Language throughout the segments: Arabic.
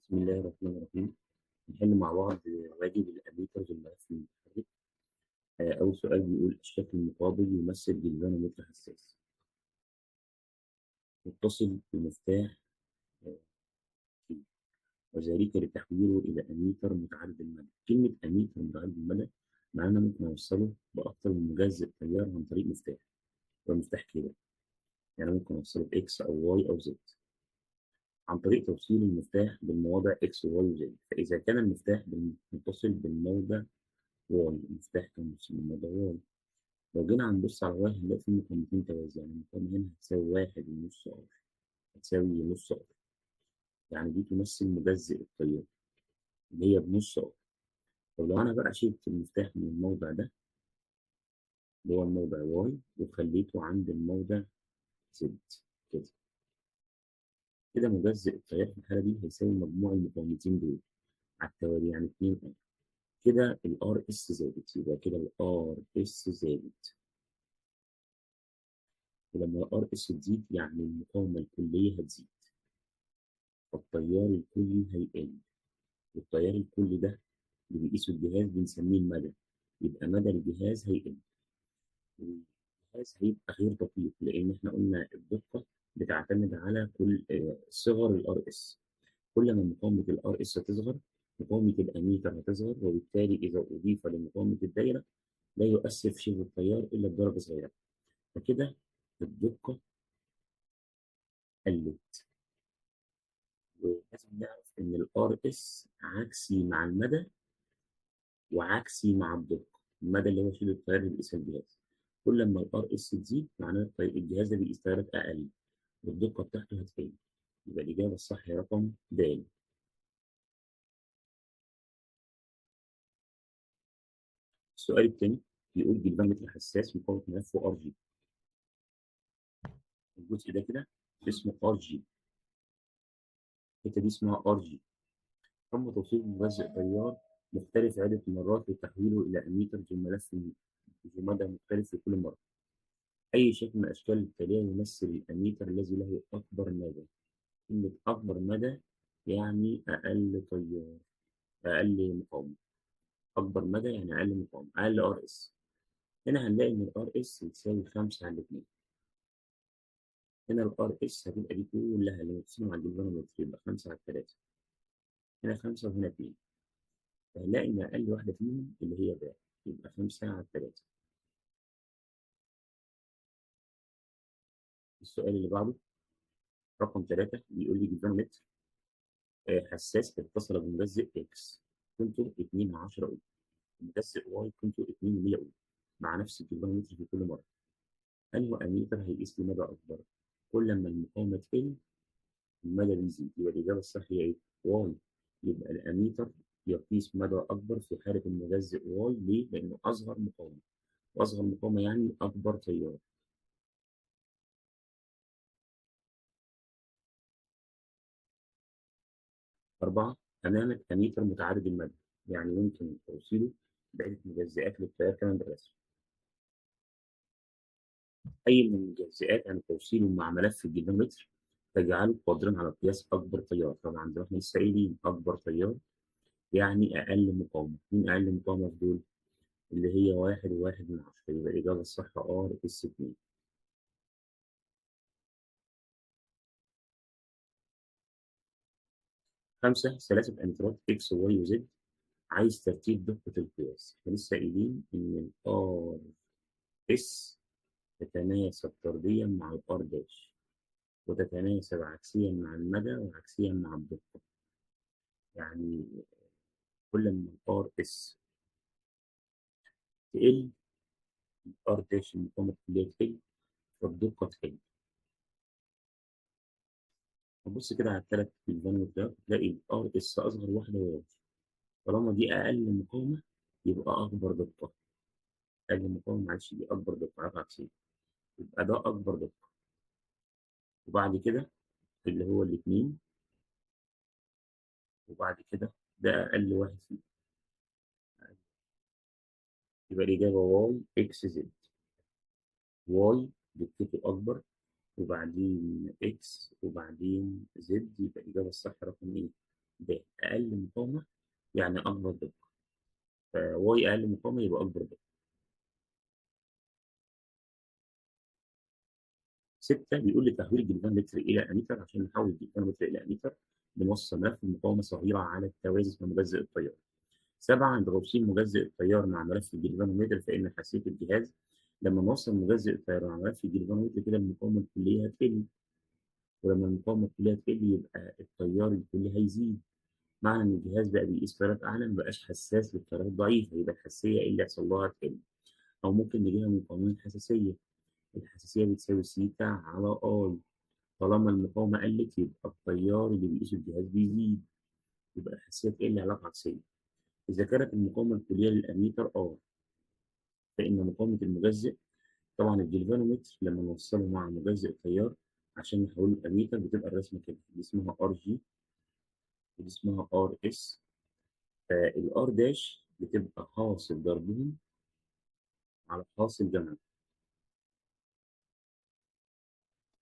بسم الله الرحمن الرحيم. نحل مع بعض واجب الأميترز الملف المتحرك. أول سؤال بيقول الشكل المقابل يمثل جلفانومتر حساس متصل بمفتاح آه، فيه، وذلك لتحويله إلى أميتر متعدد المدى. كلمة أميتر متعدد المدى معناها ممكن أوصله بأكتر من مجزء تيار عن طريق مفتاح، ومفتاح كده يعني ممكن أوصله بإكس أو واي أو زد عن طريق توصيل المفتاح بالمواضع إكس وواي وزد. فإذا كان المفتاح متصل بالموضع واي، المفتاح كان متصل بالموضع واي، لو جينا هنبص على واحد هنلاقي فيه مقاومتين توازي، يعني المقاومة هنا هتساوي واحد ونص ار، هتساوي نص ار، يعني دي تمثل مجزء التيار اللي هي بنص ار. طب لو أنا بقى شلت المفتاح من الموضع ده اللي هو الموضع واي وخليته عند الموضع زد كده، كده مجزء التيار في الحالة دي هيساوي مجموع المقاومتين دول على التوالي، يعني 2 ار. كده الار اس زادت، يبقى كده الار اس زادت، ولما الار اس تزيد يعني المقاومة الكلية هتزيد، فالتيار الكلي هيقل، والتيار الكلي ده اللي بيقيسوا الجهاز بنسميه المدى، يبقى مدى الجهاز هيقل، والجهاز هيبقى غير دقيق لأن احنا قلنا الدقة بتعتمد على كل صغر الار اس. كل ما مقاومة الار اس هتصغر مقاومة الأميتر هتصغر، وبالتالي إذا أضيف لمقاومة الدايرة لا يؤثر في شبه التيار إلا بدرجة صغيرة، فكده الدقة قلت. ولازم نعرف إن الار اس عكسي مع المدى وعكسي مع الدقة. المدى اللي هو شيل التيار اللي بيقيسها الجهاز، كل ما الار اس تزيد معناه الجهاز ده بيقيس تيارات اقل والدقة بتاعته هتقل. يبقى الإجابة الصح هي رقم د. السؤال الثاني بيقول جلفانومتر حساس مقاومة ملفه ار جي. الجزء ده كده اسمه ار جي، الحتة دي اسمها ار جي. تم توصيل مجزء تيار مختلف عدة مرات لتحويله إلى أميتر في الملف ذو مدى مختلف في كل مرة. أي شكل من الأشكال التالية يمثل الأميتر الذي له أكبر مدى؟ كلمة أكبر مدى يعني أقل تيار، أقل مقاومة. أكبر مدى يعني أقل مقاومة، أقل ار اس. هنا هنلاقي إن الار اس بتساوي 5 على 2. هنا الار اس هتبقى دي كلها اللي مقسومة على الجلفانومتر يبقى 5 على 3. هنا 5 وهنا 2، فهنلاقي إن أقل واحدة فيهم اللي هي ده، يبقى 5 على 3. السؤال اللي بعده رقم 3 بيقول لي جلفانومتر حساس اتصل بمجزء اكس قيمته 2 10 أوم، مجزء واي قيمته 2 100 أوم مع نفس الجلفانومتر في كل مرة. أنهي أميتر هيقيس لي مدى أكبر؟ كل ما المقاومة تقل المدى بيزيد، يبقى الإجابة الصح هي إيه؟ واي. يبقى الأميتر يقيس مدى أكبر في حالة المجزء واي. ليه؟ لأنه أصغر مقاومة، وأصغر مقاومة يعني أكبر تيار. 4 أمامك أميتر متعدد المدى، يعني ممكن توصيله بعدة مجزئات للتيار كمان بالرسم. أي من المجزئات عن توصيله مع ملف الجيجامتر تجعله قادرا على قياس أكبر تيار. طبعا زي ما احنا لسه قايلين أكبر تيار يعني أقل مقاومة. مين أقل مقاومة في دول؟ اللي هي 1.1 يبقى الإجابة الصح ار اس 2. 5 سلاسل أمترات إكس وواي وزد، عايز ترتيب دقة القياس. احنا لسه قايلين إن الار اس تتناسب طرديا مع الار داش، وتتناسب عكسيا مع المدى وعكسيا مع الدقة. يعني كل ما الار اس تقل الار داش المقاومة الكلية تقل، فالدقة تقل. نبص كده على الثلاث الفاليو ده تلاقي الار اس أصغر واحدة واي، طالما دي أقل مقاومة يبقى أكبر دقة. أقل مقاومة معلش دي أكبر دقة، عارف عكسية، يبقى ده أكبر دقة. وبعد كده اللي هو الاتنين، وبعد كده ده أقل واحد فيه، يبقى الإجابة واي إكس زد. واي دقته أكبر، وبعدين إكس، وبعدين زد، يبقى الإجابة الصح رقم إيه؟ د. اقل مقاومه يعني اكبر دقه، فواي اقل مقاومه يبقى اكبر دقه. 6 بيقول لي تحويل الجلفانومتر الى اميتر. عشان نحول الجلفانومتر الى اميتر بنوصل ملف المقاومه صغيره على التوازي اسمه مجزء التيار. 7 عند توصيل مجزء التيار مع ملف الجلفانومتر فإن حساسية الجهاز لما نوصل مجزء التيار مع ملف الجلفانومتر كده المقاومة الكلية هتقل، ولما المقاومة الكلية تقل يبقى التيار الكلي هيزيد. معنى إن الجهاز بقى بيقيس تيارات أعلى مبقاش حساس للتيارات الضعيفة، يبقى الحساسية إيه اللي يحصل لها تقل. أو ممكن نجيبها من قانون الحساسية. الحساسية بتساوي سيتا على آي. طالما المقاومة قلت يبقى التيار اللي بيقيسه الجهاز بيزيد، يبقى الحساسية تقل علاقة عكسية. إذا كانت المقاومة الكلية للأميتر آر فإن مقاومة المجزء، طبعا الجلفانومتر لما نوصله مع مجزء التيار عشان نحوله لأميتر بتبقى الرسمة كده، دي اسمها ار جي ودي اسمها ار اس. فالار داش بتبقى حاصل ضربهم على حاصل جمعهم.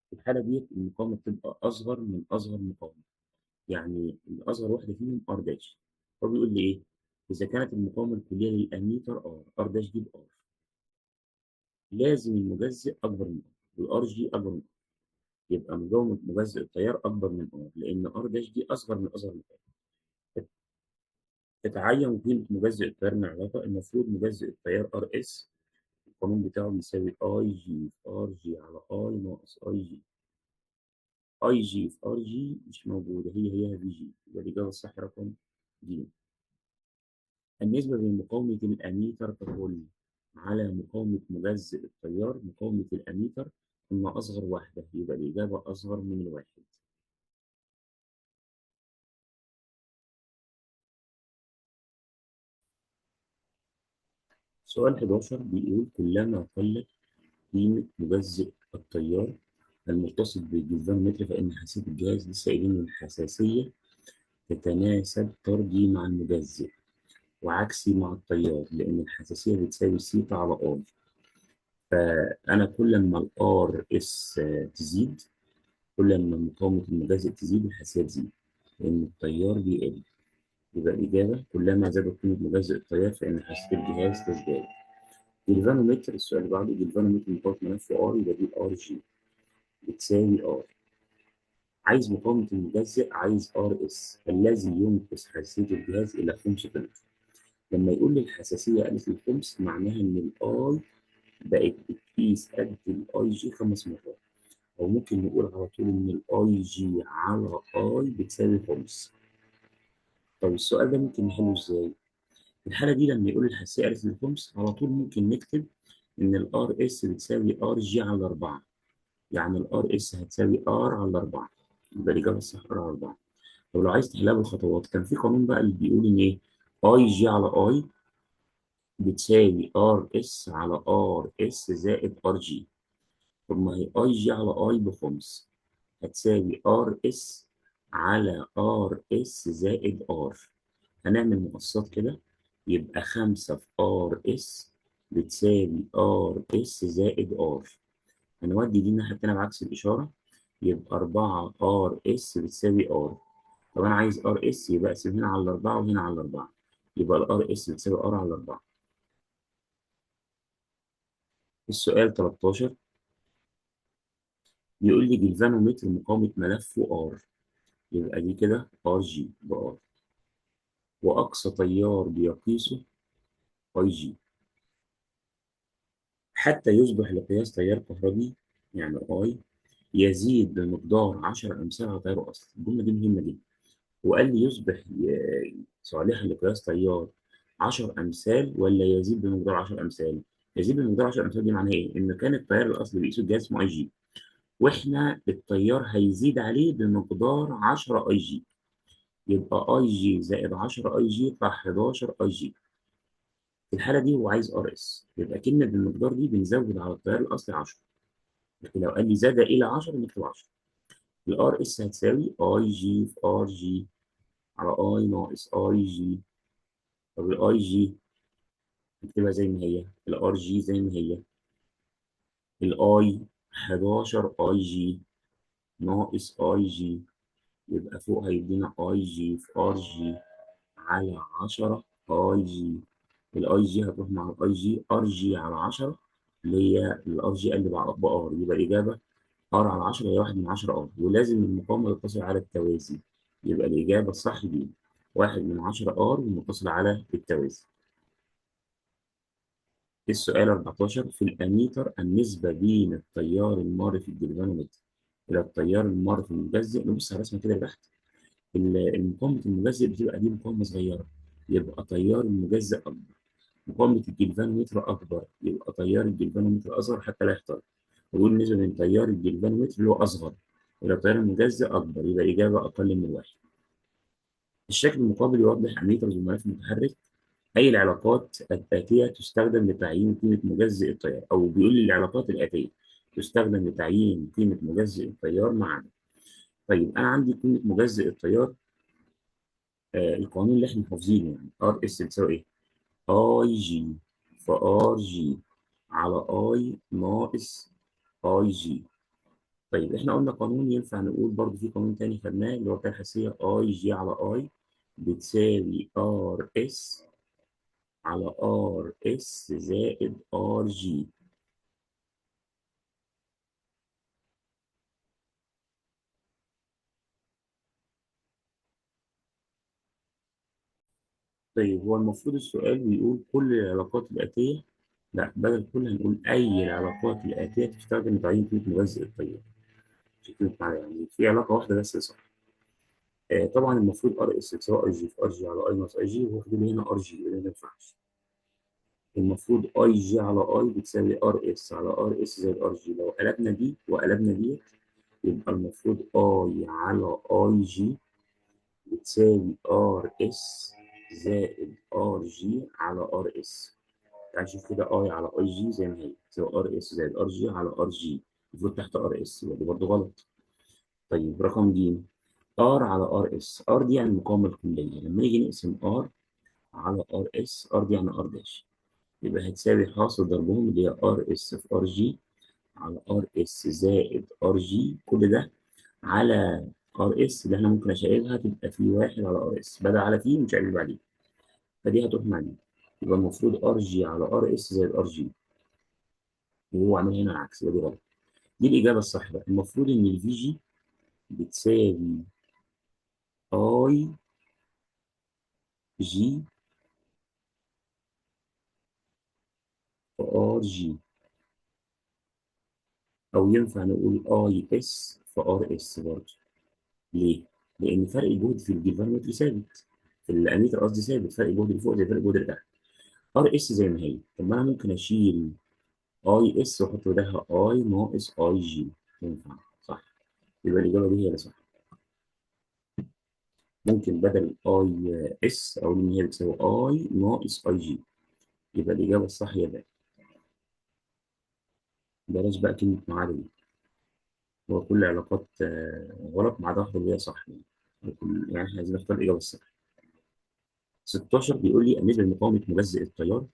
في الحالة ديت المقاومة بتبقى أصغر من أصغر مقاومة، يعني الأصغر واحدة فيهم ار داش. هو بيقول لي إيه؟ إذا كانت المقاومة الكلية للأميتر ار داش دي بار، لازم المجزء أكبر من ار والار جي أكبر من ار، يبقى مقاومة مجزء التيار أكبر من ار لأن ار داش دي أصغر من أصغر مقاومة. تتعين قيمة مجزء التيار من العلاقة. المفروض مجزء التيار ار اس القانون بتاعه بيساوي اي جي في ار جي على اي ناقص اي جي. اي جي في ار جي مش موجودة، هي في جي، يبقى الإجابة الصح رقم دي. النسبة بين مقاومة الأميتر ككل على مقاومة مجزء التيار، مقاومة الأميتر قلنا أصغر واحدة يبقى الإجابة أصغر من الواحد. سؤال 11 بيقول كلما قلت قيمة مجزء التيار المتصل بالجلفانومتر فإن حساسية الجهاز لسه قايلين إن الحساسية تتناسب طردي مع المجزء وعكسي مع التيار، لأن الحساسية بتساوي سيتا على ار. فأنا كل ما الار اس تزيد كل ما مقاومة المجزء تزيد الحساسية تزيد، لأن التيار بيقل. يبقى الإجابة كلما زادت قيمة مجزء التيار فإن حساسية الجهاز تزداد. جلفانومتر السؤال اللي بعده جلفانومتر مقاومة ملف ار يبقى دي ار جي بتساوي ار. عايز مقاومة المجزء عايز ار اس الذي ينقص حساسية الجهاز إلى 5 طن. لما يقول لي الحساسية قلت للخمس معناها إن الآي بقت بتقيس قد الآي جي 5 مرات، أو ممكن نقول على طول إن الآي جي على آي بتساوي خمس. طب السؤال ده ممكن نحله إزاي؟ في الحالة دي لما يقول الحساسية قلت للخمس على طول ممكن نكتب إن الآر إس بتساوي آر جي على 4، يعني الآر إس هتساوي آر على 4، يبقى الإجابة الصح آر على 4. طب لو عايز تحلها بالخطوات كان في قانون بقى اللي بيقول ان ايه اي جي على اي بتساوي ار اس على ار اس زائد ار جي. طب ما هي اي جي على اي بخمس هتساوي ار اس على ار اس زائد ار. هنعمل مقصات كده يبقى 5 في ار اس بتساوي ار اس زائد ار. هنودي دي الناحية التانية بعكس الإشارة يبقى 4 ار اس بتساوي ار. طب انا عايز ار اس يبقى اقسم هنا على 4 وهنا على 4، يبقى الار اس بتساوي ار على 4. السؤال 13 بيقول لي جلفانومتر مقاومة ملفه ار، يبقى دي كده ار جي بار، واقصى تيار بيقيسه اي جي حتى يصبح لقياس تيار كهربي يعني اي يزيد بمقدار 10 امثال على تيار اصلي. الجمله دي مهمه جدا. وقال لي يصبح صالحا لقياس تيار 10 امثال ولا يزيد بمقدار 10 امثال. يزيد بمقدار 10 امثال دي معناها ايه؟ ان كان التيار الاصلي بيقيسه الجهاز اسمه اي جي، واحنا التيار هيزيد عليه بمقدار 10 اي جي، يبقى اي جي زائد 10 اي جي يطلع 11 اي جي. في الحاله دي هو عايز ار اس، يبقى كلمه بالمقدار دي بنزود على التيار الاصلي 10، لكن لو قال لي زاد الى 10 نكتب 10. الار اس هتساوي اي جي في ار جي على اي ناقص اي جي. طب الاي جي نكتبها زي ما هي، الار جي زي ما هي، الاي 11 اي جي ناقص اي جي، يبقى فوق هيدينا اي جي في ار جي على 10 اي جي. الاي جي هتروح مع الاي جي، ار جي على 10 اللي هي الار جي قلب على ار، يبقى الاجابه ار على 10 هي 1 من 10 ار، ولازم المقاومه تتصل على التوازي. يبقى الاجابه الصح دي 1 من 10 ار ومتصل على التوازي. السؤال 14 في الاميتر النسبه بين التيار المار في الجلفانومتر الى التيار المار في المجزء. نبص على الرسمه كده تحت. المقاومه المجزء بتبقى دي مقاومه صغيره، يبقى تيار المجزء اكبر. مقاومة الجلفانومتر أكبر، يبقى تيار الجلفانومتر أصغر حتى لا يختلط. ويقول النسبة بين تيار الجلفانومتر اللي هو أصغر إلى تيار المجزء أكبر، يبقى الإجابة أقل من واحد. الشكل المقابل يوضح أميتر والملف المتحرك. أي العلاقات الآتية تستخدم لتعيين قيمة مجزء التيار، أو بيقول لي العلاقات الآتية تستخدم لتعيين قيمة مجزء التيار معا. طيب أنا عندي قيمة مجزء التيار، القانون اللي إحنا حافظينه يعني ار اس بتساوي إيه؟ اي جي في ار جي على اي ناقص اي جي. طيب احنا قلنا قانون ينفع نقول برضو في قانون تاني خدناه اللي هو بتاع الحساسية اي جي على اي بتساوي ار اس على ار اس زائد ار جي. طيب هو المفروض السؤال بيقول كل العلاقات الآتية، لا بدل كل هنقول أي العلاقات الآتية تستخدم لتعيين قيمة مجزء التيار. مش كلمة معنى يعني في علاقة واحدة بس صح. طبعا المفروض ار اس تساوي اي جي في ار جي على اي ناقص اي جي، وهو فاضل لي هنا ار جي يبقى ما ينفعش. المفروض اي جي على اي بتساوي ار اس على ار اس زائد ار جي. لو قلبنا دي وقلبنا دي يبقى المفروض اي على اي جي بتساوي ار اس زائد ار جي على ار اس. تعال نشوف كده اي على اي جي زي ما هي تساوي ار اس زائد ار جي على ار جي، المفروض تحت ار اس يبقى دي برضه غلط. طيب رقم ج ار على ار اس، ار دي يعني المقاومه الكليه، لما نيجي نقسم ار على ار اس، ار دي يعني ار داش، يبقى هتساوي حاصل ضربهم اللي هي ار اس في ار جي على ار اس زائد ار جي كل ده على ار اس اللي احنا ممكن اشيلها تبقى في واحد على ار اس، بدل على في مش هقلب بعدين، فدي هتروح مع دي. يبقى المفروض ار جي على ار اس زائد ار جي، وهو عامل هنا العكس يبقى دي غلط. دي الاجابه الصح بقى. المفروض ان الفي جي بتساوي اي جي في ار جي، او ينفع نقول اي اس في ار اس برضه. ليه؟ لأن فرق الجهد في الجلفانومتر ثابت، في الأميتر قصدي ثابت، فرق الجهد اللي فوق زي فرق الجهد اللي تحت. ار اس زي ما هي، طب ما أنا ممكن أشيل اي اس وأحط بدالها اي ناقص اي جي، ينفع صح؟ يبقى الإجابة دي هي اللي صح. ممكن بدل اي اس أقول إن هي بتساوي اي ناقص اي جي، يبقى الإجابة الصح هي ده. بلاش بقى كلمة معادلة دي، هو كل علاقات غلط ما عدا واحدة اللي هي صح يعني. يعني احنا عايزين نختار الإجابة الصح. 16 بيقول لي النسبة لمقاومة مجزء التيار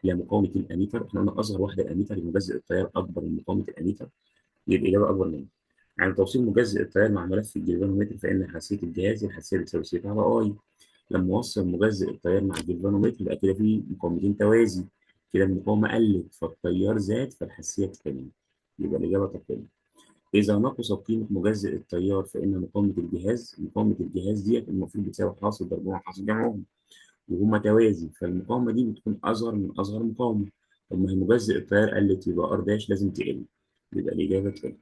هي مقاومة الأميتر. احنا قلنا أصغر واحدة الأميتر يمجزئ التيار أكبر من مقاومة الأميتر، يبقى الإجابة أكبر منها. يعني توصيل مجزئ التيار مع ملف الجلفانومتر فإن حساسية الجهاز الحساسية بتساوي سيتا على أي. لما أوصل مجزئ التيار مع الجلفانومتر يبقى كده في مقاومتين توازي، كده المقاومة قلت فالتيار زاد فالحساسية تقل، يبقى الإجابة تقل. إذا نقصت قيمة مجزئ التيار فإن مقاومة الجهاز ديت المفروض بتساوي حاصل ضربهم حاصل جمعهم، وهما توازي، فالمقاومة دي بتكون أصغر من أصغر مقاومة. طب ما هي مجزء التيار قلت يبقى ار داش لازم تقل، يبقى الإجابة تقل.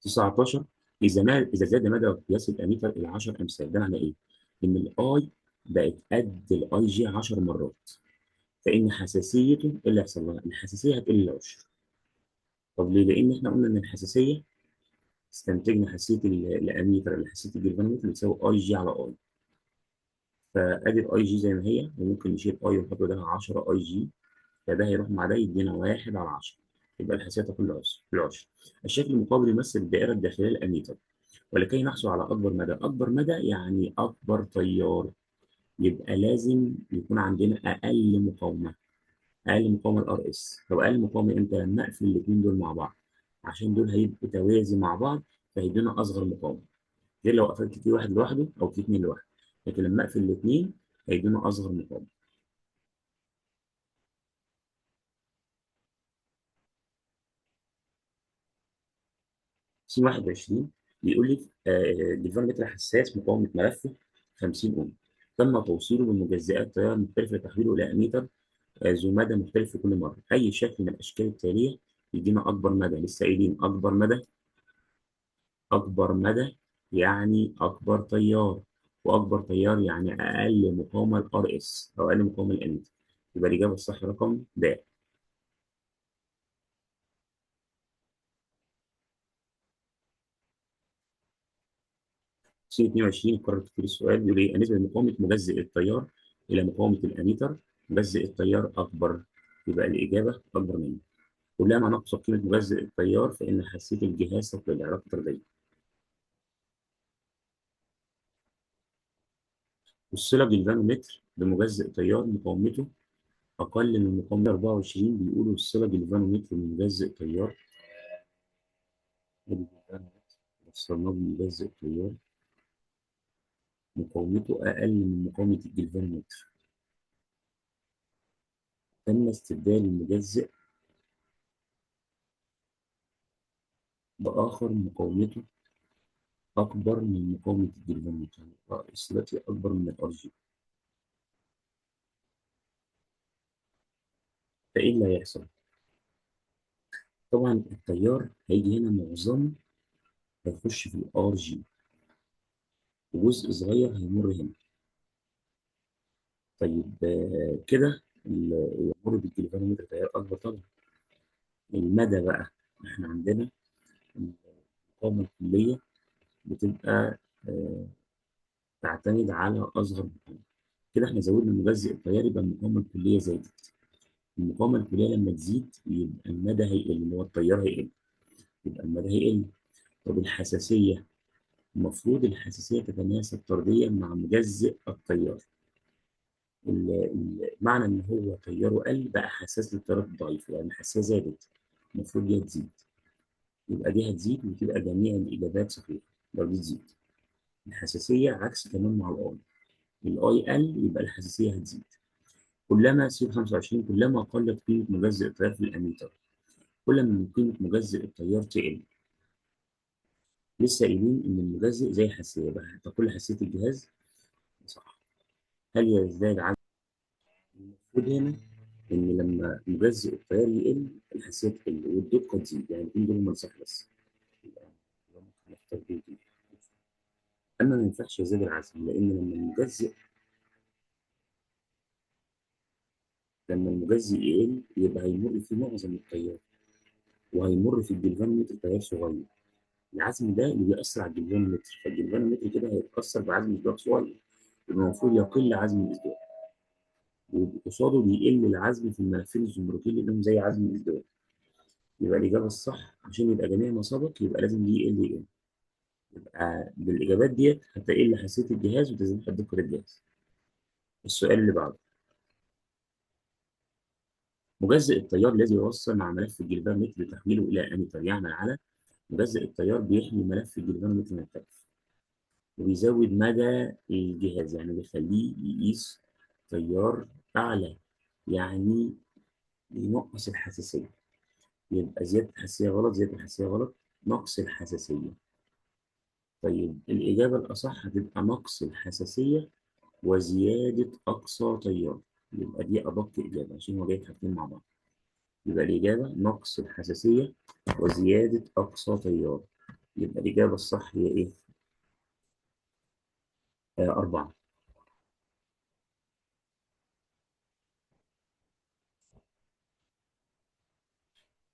19 إذا زاد مدى قياس الأميتر إلى 10 أمثال، ده معناه إيه؟ إن الأي بقت قد الأي جي 10 مرات، فإن حساسيته إيه اللي هيحصل لها؟ الحساسية هتقل العشر. طب ليه؟ لأن إحنا قلنا إن الحساسية استنتجنا حساسية الأميتر اللي حساسية الجلفانومتر بتساوي أي جي على أي، فأدي الأي جي زي ما هي، وممكن نشيل أي ونحط بدلها 10 أي جي، فده هيروح مع ده يدينا 1 على 10، يبقى الحساسية تقل العشر. الشكل المقابل يمثل الدائرة الداخلية للأميتر، ولكي نحصل على أكبر مدى، أكبر مدى يعني أكبر تيار، يبقى لازم يكون عندنا أقل مقاومة. اقل مقاومه الار اس. طب اقل مقاومه امتى؟ لما اقفل الاثنين دول مع بعض، عشان دول هيبقوا توازي مع بعض، فهيدونا اصغر مقاومه، غير لو قفلت تي واحد لوحده او تي اتنين لوحده. لكن لما اقفل الاثنين هيدونا اصغر مقاومه. س 21 بيقول لي جلفانومتر حساس مقاومه ملفه 50 اوم، تم توصيله بمجزئات تيار مختلفه لتحويله الى اميتر ذو مدى مختلف في كل مره. اي شكل من الاشكال التاليه يدينا اكبر مدى. لسه قايلين اكبر مدى. اكبر مدى يعني اكبر تيار، واكبر تيار يعني اقل مقاومه الار اس او اقل مقاومه الاميتر. يبقى الاجابه الصح رقم د. س 22 قرر تفسير السؤال بيقول ايه؟ بالنسبه لمقاومه مجزئ التيار الى مقاومه الاميتر، مجزئ التيار اكبر. يبقى الاجابه اكبر منه. كلما نقص قيمه مجزئ التيار فان حساسيه الجهاز تفقد العلاقه الطرديه. والصله بالفانومتر بمجزئ تيار مقاومته اقل من مقاومه 24 بيقولوا الصله بالفانومتر بمجزئ تيار. وصلنا بمجزئ تيار مقاومته اقل من مقاومه الجلفانومتر، تم استبدال المجزئ بآخر مقاومته أكبر من مقاومة الجلفانومتر. يعني الثلاثي أكبر من الار جي. فإيه اللي هيحصل؟ طبعا التيار هيجي هنا معظمه هيخش في الار جي، وجزء صغير هيمر هنا. طيب كده يمر بالجلفانومتر تيار أكبر طبعا. المدى بقى، إحنا عندنا المقاومة الكلية بتبقى آه، تعتمد على أصغر مقاومة. كده إحنا زودنا مجزء التيار، يبقى المقاومة الكلية زادت. المقاومة الكلية لما تزيد يبقى المدى هيقل، اللي هو التيار هيقل، يبقى المدى هيقل. طب الحساسية، المفروض الحساسية تتناسب طرديا مع مجزء التيار. معنى إن هو تياره قل بقى حساس للتيارات الضعيفة، يعني الحساسية زادت، المفروض دي هتزيد. يبقى دي هتزيد وتبقى جميع الإجابات صحيحة لو دي تزيد. الحساسية عكس تمام مع الآي. الآي قل يبقى الحساسية هتزيد. كلما سي 25 كلما قلت قيمة مجزء التيار في الأميتر، كل ما قيمة مجزء التيار تقل. لسه قايلين إن المجزء زي الحساسية بقى، تقل حساسية الجهاز. صح. هل يزداد عدد؟ المفروض هنا إن لما مجزء التيار يقل الحساسية تقل والدقة تزيد، يعني يكون دول صح بس. يبقى ممكن نختار دي. أما ما ينفعش يزيد العزم، لأن لما المجزء يقل يبقى هيمر في معظم التيار، وهيمر في الجلفانومتر تيار صغير. العزم ده اللي بيأثر على الجلفانومتر، فالجلفانومتر كده هيتأثر بعزم إصدار صغير، يبقى المفروض يقل عزم الإصدار، وقصاده بيقل العزم في الملفين الزمركين لأنهم زي عزم الإصدار. يبقى الإجابة الصح عشان يبقى جميع ما سبق يبقى لازم دي يقل يقل. يبقى بالإجابات ديت هتقل حساسية الجهاز وتزيد دقة الجهاز. السؤال اللي بعده، مجزء التيار الذي يوصل مع ملف الجلفانومتر لتحويله إلى أميتر يعمل على مجزء التيار بيحمي ملف الجلفانومتر من التلف، وبيزود مدى الجهاز، يعني بيخليه يقيس تيار أعلى، يعني ينقص الحساسية. يبقى زيادة الحساسية غلط، زيادة الحساسية غلط، نقص الحساسية. طيب الإجابة الأصح هتبقى نقص الحساسية وزيادة أقصى تيار. يبقى دي أدق إجابة عشان هو جايب حاجتين مع بعض. يبقى الإجابة نقص الحساسية وزيادة أقصى تيار. يبقى الإجابة الصح هي إيه؟ أربعة.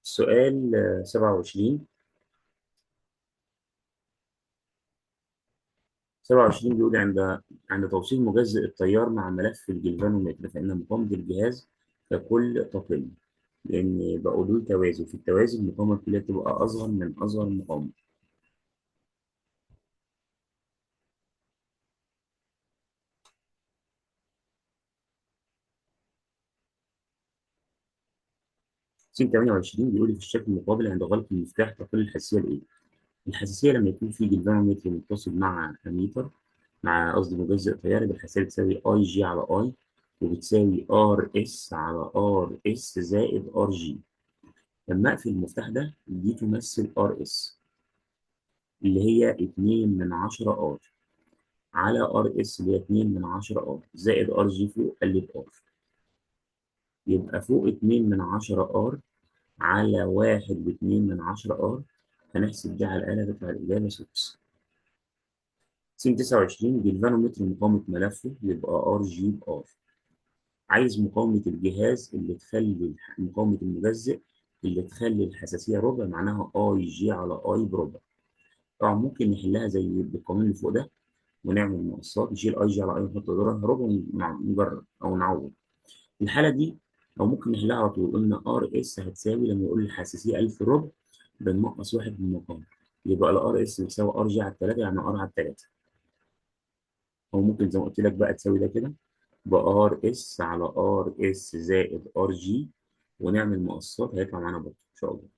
السؤال 27. 27 بيقول عند توصيل مجزء التيار مع ملف الجلفانومتر فإن مقاومة الجهاز ككل تقل، لأن بقوا دول توازي، في التوازي المقاومة الكلية تبقى أصغر من أصغر مقاومة. س 28 بيقول لي في الشكل المقابل عند غلق المفتاح تقل الحساسيه لايه؟ الحساسيه لما يكون في جلفانومتر متصل مع اميتر، مع قصدي مجزء تيار، يبقى الحساسيه بتساوي اي جي على اي، وبتساوي ار اس على ار اس زائد ار جي. لما اقفل المفتاح ده دي تمثل ار اس اللي هي 2 من 10 ار على ار اس اللي هي 2 من 10 ار زائد ار جي فوق قلب ار، يبقى فوق 2 من 10 ار على 1 و2 من 10 ار. هنحسب دي على الآلة تطلع الإجابة 6. س 29 جلفانومتر مقاومة ملفه يبقى ار جي بار. عايز مقاومة الجهاز اللي تخلي مقاومة المجزء اللي تخلي الحساسية ربع، معناها اي جي على اي بربع. طبعا ممكن نحلها زي بالقانون اللي فوق ده ونعمل مقصات، نشيل اي جي على اي ونحط دورها ربع ونجرب او نعوض الحالة دي. او ممكن نحلها على طول، قلنا ار اس هتساوي لما يقول الحساسية 1000 ربع بننقص واحد من المقاومة، يبقى الار اس بتساوي ار جي على 3 يعني ار على 3. او ممكن زي ما قلت لك بقى تساوي ده كده بار اس على ار اس زائد ار جي، ونعمل مقصات هيطلع معانا برضه ان شاء الله.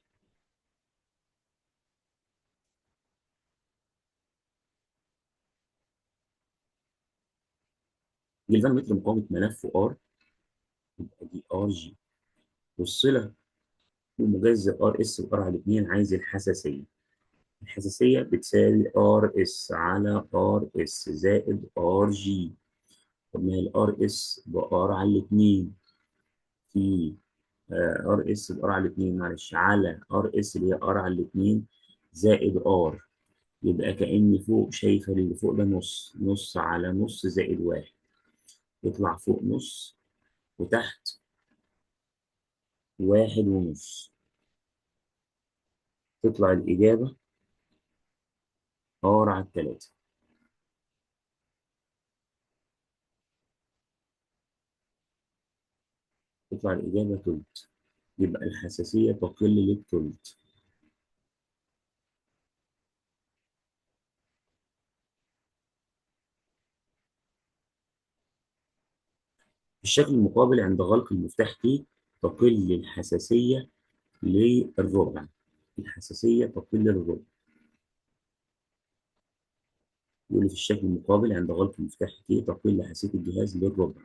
جلفانومتر مقاومة ملف ار يبقى دي ار جي، والصلة ومجذر ار اس وار على الاثنين. عايز الحساسية، الحساسية بتساوي ار اس على ار اس زائد ار جي. طب ما هي الار اس بار على الاثنين في ار اس بار على الاثنين، معلش، على ار اس اللي هي ار على الاثنين زائد ار. يبقى كأني فوق شايفة اللي فوق ده نص، نص على نص زائد واحد، يطلع فوق نص وتحت واحد ونص. تطلع الإجابة ار على التلاتة. تطلع الإجابة تلت، يبقى الحساسية تقل للتلت. في الشكل المقابل عند غلق المفتاح T تقل الحساسية للربع. الحساسية تقل للربع. يقول لي في الشكل المقابل عند غلق المفتاح T تقل حساسية الجهاز للربع،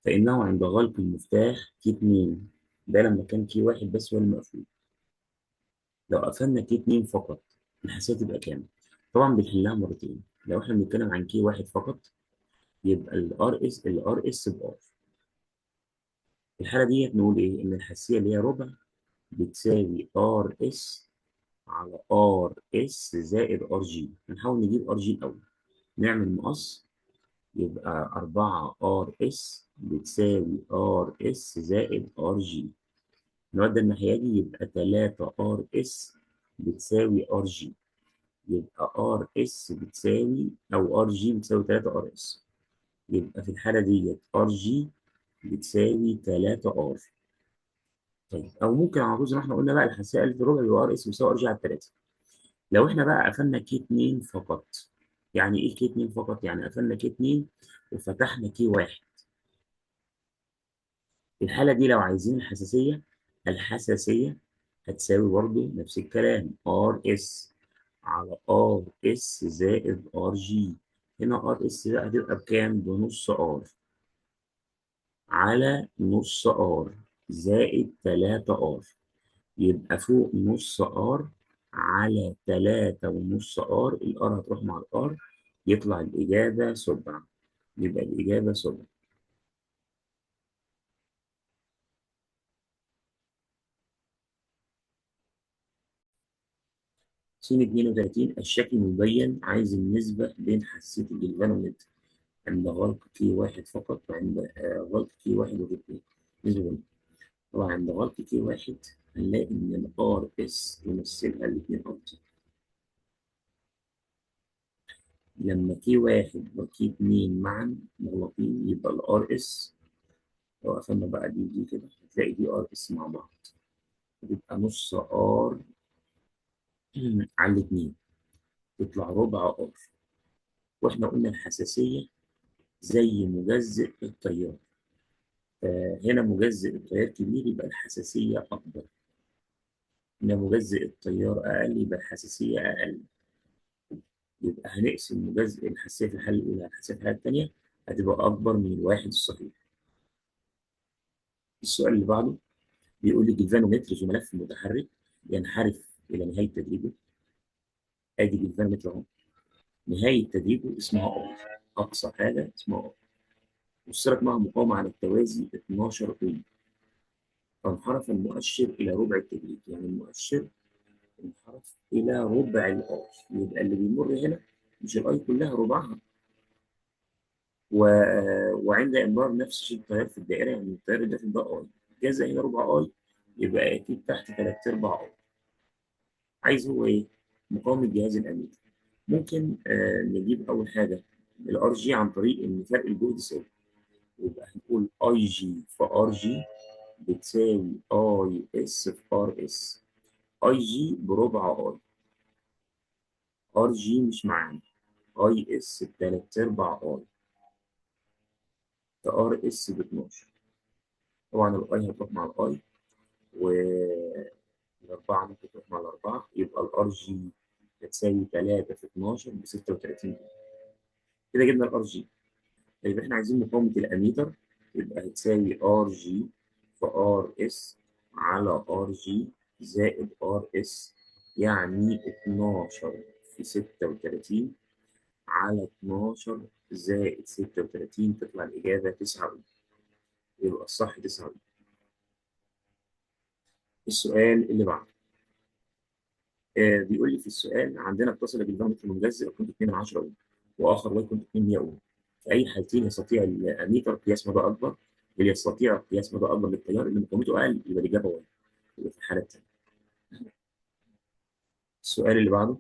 فإنه عند غلق المفتاح كي 2، ده لما كان كي 1 بس هو المقفول. لو قفلنا كي 2 فقط الحساسية تبقى كام؟ طبعا بنحلها مرتين. لو احنا بنتكلم عن كي 1 فقط يبقى الار اس بار. في الحالة دي نقول ايه؟ إن الحساسية اللي هي ربع بتساوي ار اس على ار اس زائد ار جي. هنحاول نجيب ار جي الأول، نعمل مقص، يبقى 4 ار اس بتساوي ار اس زائد ار جي. نودي الناحية دي يبقى 3 ار اس بتساوي ار جي، يبقى ار اس بتساوي او ار جي بتساوي 3 ار اس. يبقى في الحالة ديت ار جي بتساوي 3 ار. طيب او ممكن على طول زي ما احنا قلنا بقى الحساسية 1000 ربع يبقى ار اس بتساوي ار جي على 3. لو احنا بقى قفلنا كي 2 فقط، يعني ايه كي 2 فقط؟ يعني قفلنا كي 2 وفتحنا كي 1. في الحالة دي لو عايزين الحساسية، الحساسية هتساوي برضه نفس الكلام ار اس على ار اس زائد ار جي. هنا ار اس بقى هتبقى بكام؟ بنص ار على نص ار زائد 3 ار، يبقى فوق نص ار على 3 ونص ار، الار هتروح مع الار يطلع الإجابة 7. يبقى الإجابة 7. س 32 الشكل مبين، عايز النسبة بين حساسية الجلفانومتر عند غلق كي 1 فقط وعند غلق كي 1 و2. نسبة بينهم. طبعا عند غلق كي 1 هنلاقي إن الار اس يمثلها الاتنين أكتر. لما كي 1 وكي 2 معا مغلقين يبقى الار اس، لو قفلنا بقى دي كده هتلاقي دي ار اس مع بعض، يبقى نص ار على الاتنين، تطلع ربع ار. واحنا قلنا الحساسية زي مجزء التيار، هنا مجزء التيار كبير يبقى الحساسية أكبر، هنا مجزء التيار أقل يبقى الحساسية أقل. يبقى هنقسم مجزء الحساسية في الحالة الأولى على الحساسية في الحالة الثانية، هتبقى أكبر من الواحد الصحيح. السؤال اللي بعده بيقول لي جلفانومتر في ملف متحرك ينحرف إلى نهاية تدريبه. آدي جلفانومتر أهو، نهاية تدريبه اسمها أي، أقصى حاجة اسمها أي، واشترك معها مقاومة على التوازي 12 أوم، فانحرف المؤشر إلى ربع التدريج، يعني المؤشر انحرف إلى ربع الآي، يبقى اللي بيمر هنا مش الآي كلها، ربعها. و... وعند إمرار نفس شيء التيار في الدائرة، يعني التيار الداخل ده آي، جاز هنا ربع آي، يبقى أكيد تحت تلات أرباع آي. عايز هو إيه؟ مقاومة جهاز الأمير. ممكن نجيب أول حاجة الار جي عن طريق إن فرق الجهد ثابت، يبقى هنقول اي جي في ار جي بتساوي اي اس في ار اس. اي جي بربع اي، ار جي مش معانا، اي اس بتلات ارباع اي، ار اس ب 12. طبعا الاي هتروح مع الاي، والاربعه ممكن تروح مع الاربعه، يبقى الار جي هتساوي 3 في 12 ب 36. كده جبنا الار جي. طيب احنا عايزين مقاومه الاميتر، يبقى هتساوي ار جي في ار اس على ار جي زائد ار اس، يعني 12 في 36 على 12 زائد 36، تطلع الإجابة 9. يبقى الصح 9. السؤال اللي بعده بيقول لي في السؤال عندنا اتصل بالفارامتر المجزء كنت 2 من 10 أوم، وآخر واي كنت 2 100 أوم. في أي حالتين يستطيع الأميتر قياس مدى أكبر؟ اللي يستطيع قياس مدى أكبر للتيار اللي مقاومته أقل يبقى الإجابة واي، يبقى في الحالة الثانية. السؤال اللي بعده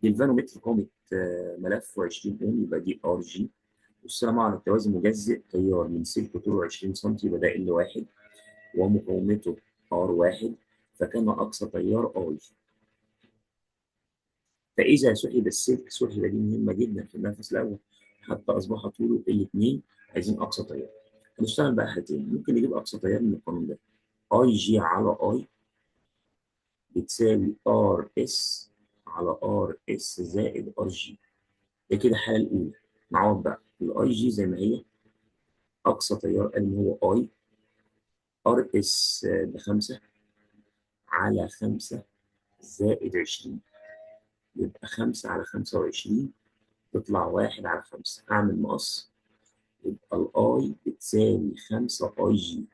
الفانومتر قامت ملف 20 اوم، يبقى دي ار جي، والسلام على التوازي مجزء تيار من سلك طوله 20 سم، يبقى ده ال واحد، ومقاومته ار واحد، فكان اقصى تيار اي. فاذا سحب السلك، سحب دي مهمه جدا في النفس الاول حتى اصبح طوله ال 2، عايزين اقصى تيار. هنشتغل بقى حاجتين، ممكن نجيب اقصى تيار من القانون ده، اي جي على اي بتساوي ار اس على ار اس زائد ار جي. ده كده الحالة الأولى. نعوض بقى الأي جي زي ما هي، أقصى تيار قال إن هو أي، ار اس ب5 على 5 زائد 20، يبقى 5 على 25 تطلع 1 على 5، أعمل مقص، يبقى الأي بتساوي 5 أي جي.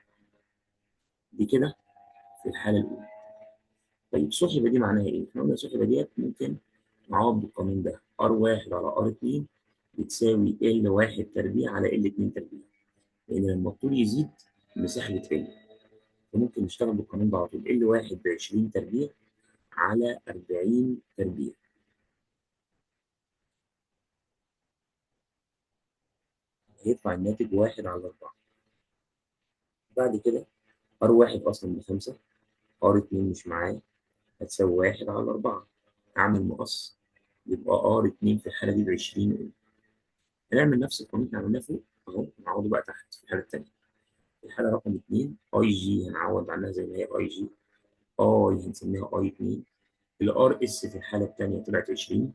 دي كده في الحالة الأولى. طيب سحبة دي معناها إيه؟ إحنا قلنا السحبة ديت ممكن نعوض بالقانون ده، ار واحد على ار 2 بتساوي ال واحد تربيع على ال 2 تربيع، لأن لما الطول يزيد المساحة بتقل، فممكن نشتغل بالقانون ده على طول، ال واحد ب 20 تربيع على 40 تربيع، هيطلع الناتج 1 على 4. بعد كده ار واحد اصلا ب5، ار 2 مش معايا، هتساوي 1 على 4، اعمل مقص، يبقى ار 2 في الحاله دي ب 20 اوم. هنعمل نفس القانون اللي عملناه فوق اهو، نعوضه بقى تحت في الحاله الثانيه. في الحاله رقم 2 اي جي هنعوض عنها زي ما هي اي جي، اي هنسميها اي 2، الار اس في الحاله الثانيه طلعت 20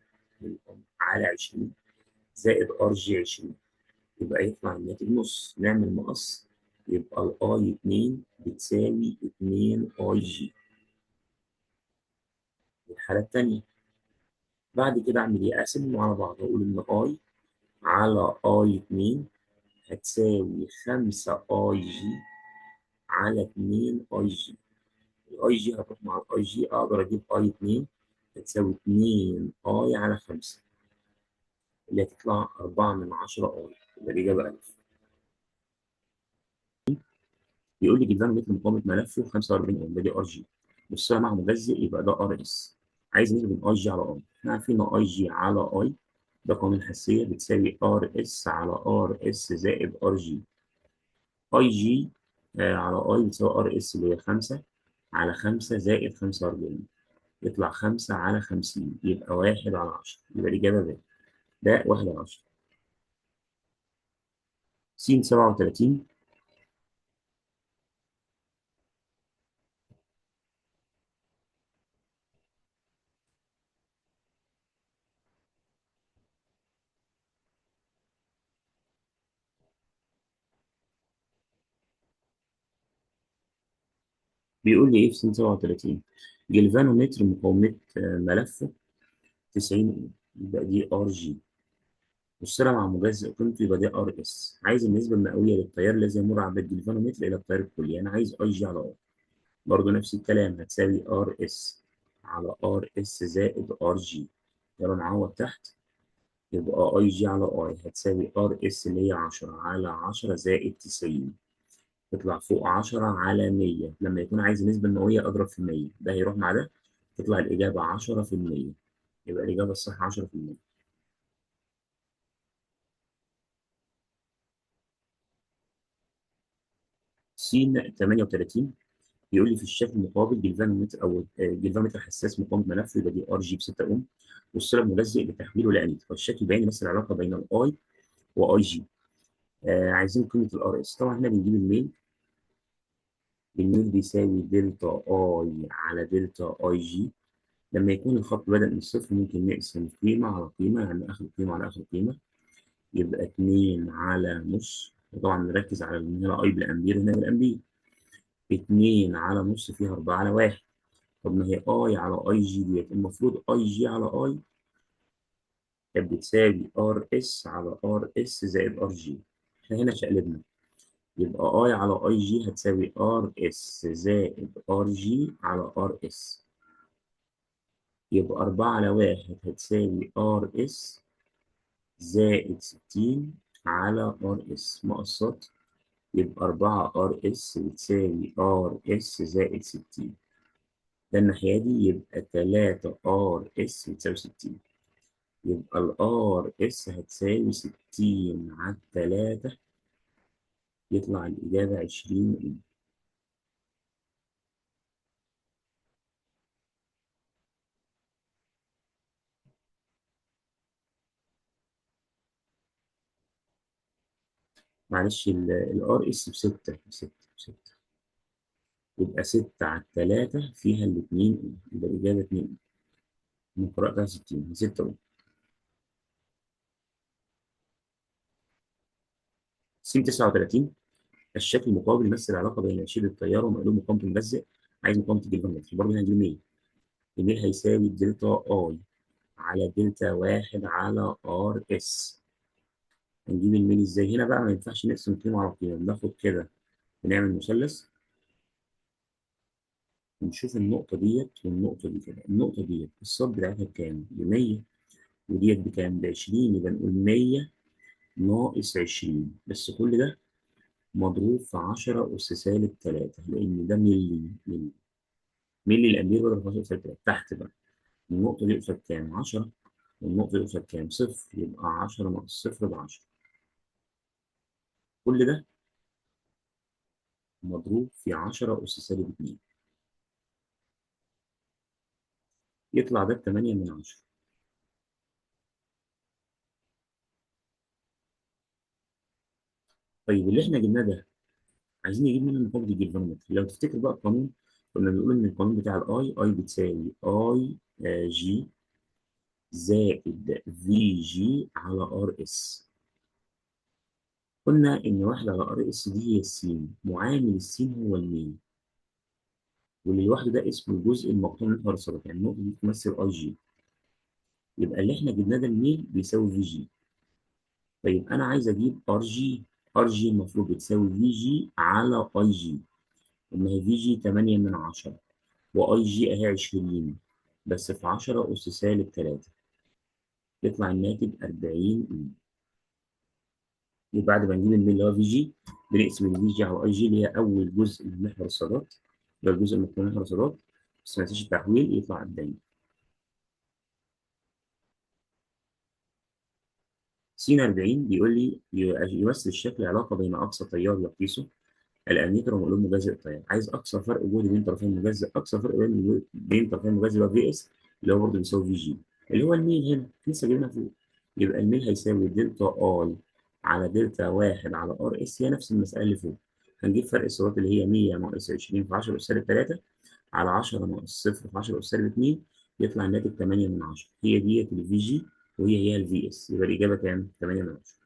على 20 زائد ار جي 20، يبقى يطلع الناتج نص، نعمل مقص، يبقى الاي 2 بتساوي 2 اي جي. الحالة التانية بعد كده اعمل ايه؟ اقسمهم على بعض، اقول ان اي على اي 2 هتساوي 5 اي جي على 2 اي جي. الاي جي هتروح مع الاي جي، اقدر اجيب اي 2 هتساوي 2 اي على 5، اللي هتطلع 4 من 10 اي، يبقى الاجابة الف. بيقول لي جدران متر مقاومه ملفه 45 اوم، ده دي ار جي، والسعر مع مجزء يبقى ده ار اس. عايز نسبه من اي جي على اي، احنا عارفين ان اي جي على اي ده قانون الحساسيه بتساوي ار اس على ار اس زائد ار جي. اي جي على اي بتساوي ار اس اللي هي 5 على 5 زائد 45، يطلع 5 على 50، يبقى 1 على 10، يبقى الاجابه ب، ده 1 على 10. س 37 بيقول لي ايه في س 37؟ جلفانومتر مقاومة ملفه 90 يبقى دي ار جي، والسرعة مع مجزء قيمته يبقى دي ار اس. عايز النسبة المئوية للتيار الذي يمر عبر الجلفانومتر إلى التيار الكلي، أنا عايز اي جي على ار. برضه نفس الكلام، هتساوي ار اس على ار اس زائد ار جي. يلا نعوض تحت، يبقى اي جي على اي هتساوي ار اس اللي هي 10 على 10 زائد 90، تطلع فوق 10 على 100. لما يكون عايز النسبة المئوية أضرب في 100، ده هيروح مع ده، تطلع الإجابة 10%. يبقى الإجابة الصح 10%. س 38 بيقول لي في الشكل المقابل جلفانومتر او جلفانومتر حساس مقاومه ملف، يبقى دي ار جي ب 6 اوم، والسلم مجزئ لتحويله لاميتر، والشكل بيان يمثل العلاقه بين الاي واي جي. عايزين قيمه الار اس. طبعا هنا بنجيب الميل، الميل بيساوي دلتا اي على دلتا اي جي. لما يكون الخط بدأ من الصفر ممكن نقسم قيمه على قيمه، يعني اخر قيمه على اخر قيمه، يبقى 2 على نص. وطبعا نركز على ان هنا اي بالامبير وهنا بالامبير. 2 على نص فيها 4 على 1. طب ما هي اي على اي جي ديت، المفروض اي جي على اي كانت بتساوي ار اس على ار اس زائد ار جي. احنا هنا شقلبنا، يبقى اي على اي جي هتساوي ار اس زائد ار جي على ار اس. يبقى 4 على 1 هتساوي ار اس زائد 60 على ار اس مقصات. يبقى 4 ار اس بتساوي ار اس زائد 60. ده الناحية دي يبقى 3 ار اس بتساوي 60. يبقى ال RS هتساوي 60 على 3، يطلع الإجابة 20 إيه. معلش ال RS بستة بستة. يبقى 6 على 3 فيها الاتنين إيه، يبقى الإجابة 2 إيه. أنا قرأتها 60 6 إيه. س 39 الشكل المقابل يمثل العلاقة بين نشيد التيار ومقلوب مقاومة المجزء. عايز مقاومة الجلفانومتر، برضه هنا هنجيب ميل. الميل هيساوي دلتا اي على دلتا واحد على ار اس. هنجيب الميل ازاي؟ هنا بقى ما ينفعش نقسم قيمة على قيمة، بناخد كده بنعمل مثلث ونشوف النقطة ديت والنقطة دي كده. النقطة ديت الصاد بتاعتها بكام؟ ب 100، وديت بكام؟ ب 20. يبقى نقول 100 ناقص 20، بس كل ده مضروب في 10 أس سالب 3، لأن ده ملي. ملي الأمبير بضرب في 10 سالب 3. تحت بقى النقطة دي قصاد كام؟ 10، والنقطة دي قصاد كام؟ صفر. يبقى 10 ناقص صفر ب 10. كل ده مضروب في 10 أس سالب 2، يطلع ده ب 8 من 10. طيب اللي احنا جبناه ده عايزين نجيب منها مقاومة الجلفانومتر. لو تفتكر بقى القانون، كنا بنقول إن القانون بتاع الأي بتساوي أي جي زائد في جي على ار اس. قلنا إن واحد على ار اس دي هي السين، معامل السين هو الميل، واللي لوحده ده اسمه الجزء المقطوع من محور الصدف، يعني النقطة دي تمثل اي جي. يبقى اللي احنا جبناه ده الميل بيساوي في جي. طيب أنا عايز أجيب ار جي. ار جي المفروض بتساوي في جي على اي جي، إن هي في جي 8 من 10 واي جي اهي 20، بس في 10 اس سالب 3، يطلع الناتج 40 اي. وبعد ما نجيب الميل اللي هو في جي، بنقسم الفي جي على اي جي اللي هي اول جزء من محور الصادات، اللي هو الجزء المكون من محور الصادات، بس ما ننساش التحويل، يطلع 40. س 40 بيقول لي يمثل الشكل علاقه بين اقصى تيار يقيسه الاميتر ومقلوب مجزء التيار. عايز اقصى فرق جهد بين طرفين المجزء. اقصى فرق بين طرفين المجزء اللي هو في اس، اللي هو برضه بيساوي في جي، اللي هو الميل هنا لسه جايبينها فوق. يبقى الميل هيساوي دلتا اي على دلتا واحد على ار اس، هي نفس المسألة اللي فوق. هنجيب فرق السرعات اللي هي 100 ناقص 20 في 10 أس سالب 3 على 10 ناقص 0 في 10 أس سالب 2، يطلع الناتج 8 من 10. هي ديت الفي جي وهي الفي اس، يبقى الإجابة كام؟ 8 من 10.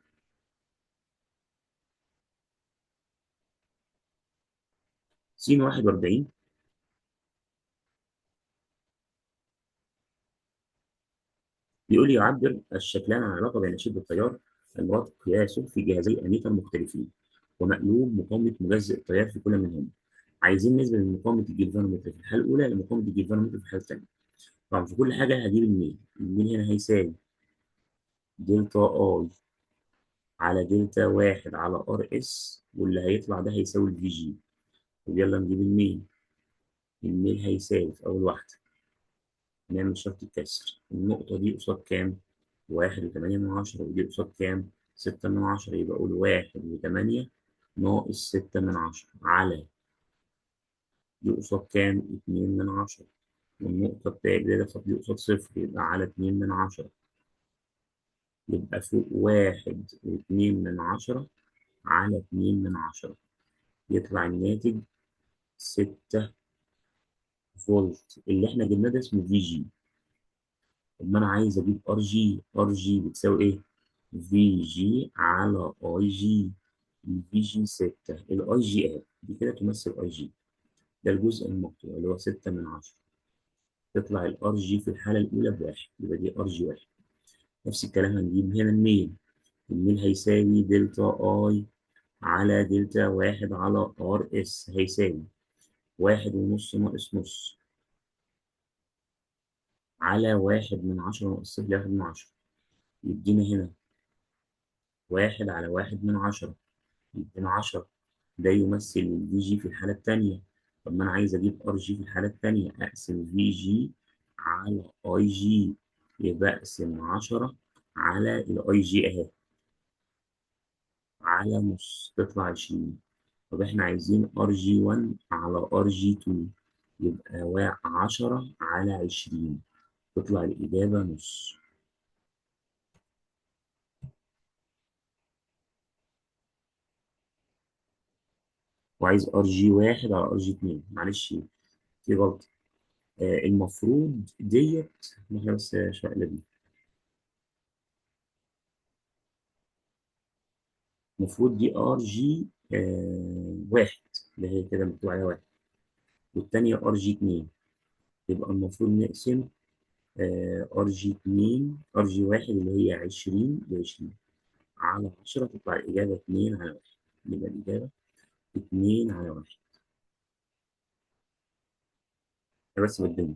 س 41 بيقول يعبر الشكلان عن علاقة بين شدة التيار المراد قياسه في جهازي أميتر مختلفين، ومقلوب مقاومة مجزء التيار في كل منهم. عايزين نسبة من مقاومة الجلفانومتر في الحالة الأولى لمقاومة الجلفانومتر في الحالة الثانية. طبعا في كل حاجة هجيب الميل. الميل هنا هيساوي دلتا اي على دلتا واحد على ار اس، واللي هيطلع ده هيساوي الفي جي. طب يلا نجيب الميل. الميل هيساوي في أول واحدة نعمل شرط الكسر، النقطة دي قصاد كام؟ 1.8 ودي قصاد كام؟ 6 من 10. يبقى أقول 1.8 ناقص 6 من 10 على دي قصاد كام؟ 2 من 10. والنقطة بتاعت دي قصاد دي قصاد صفر، يبقى على 2 من 10. يبقى فوق 1.2 على 2 من 10، يطلع الناتج 6 فولت. اللي احنا جبناه ده اسمه في جي. طب ما انا عايز اجيب ار جي. ار جي بتساوي ايه؟ في جي على اي جي. الفي جي 6، الاي جي اهي دي كده تمثل اي جي. ده الجزء المقطوع اللي هو 6 من 10. تطلع الار جي في الحالة الأولى بواحد، يبقى دي ار جي واحد. نفس الكلام هنجيب هنا الميل. الميل هيساوي دلتا اي على دلتا واحد على ار اس، هيساوي 1.5 ناقص نص على 1 من 10 ناقص صفر ل1 من 10، يدينا هنا 1 على 1 من 10 يدينا 10. ده يمثل الفي جي في الحالة التانية. طب ما أنا عايز أجيب ار جي في الحالة التانية، أقسم في جي على اي جي، يبقى أقسم 10 على الاي جي أهي على نص، تطلع 20. طب إحنا عايزين ار جي 1 على ار جي 2، يبقى 10 على 20، تطلع الإجابة نص. وعايز ار جي 1 على ار جي 2، معلش في غلطة. المفروض ديت احنا بس شقلب. المفروض دي ار جي واحد، اللي هي كده مكتوب عليها واحد، والتانية ار جي 2. يبقى المفروض نقسم ار جي 2 ار جي 1 اللي هي 20 ب20 على 10، تطلع الإجابة 2 على 1. يبقى الإجابة 2 على 1. بس بالدنيا.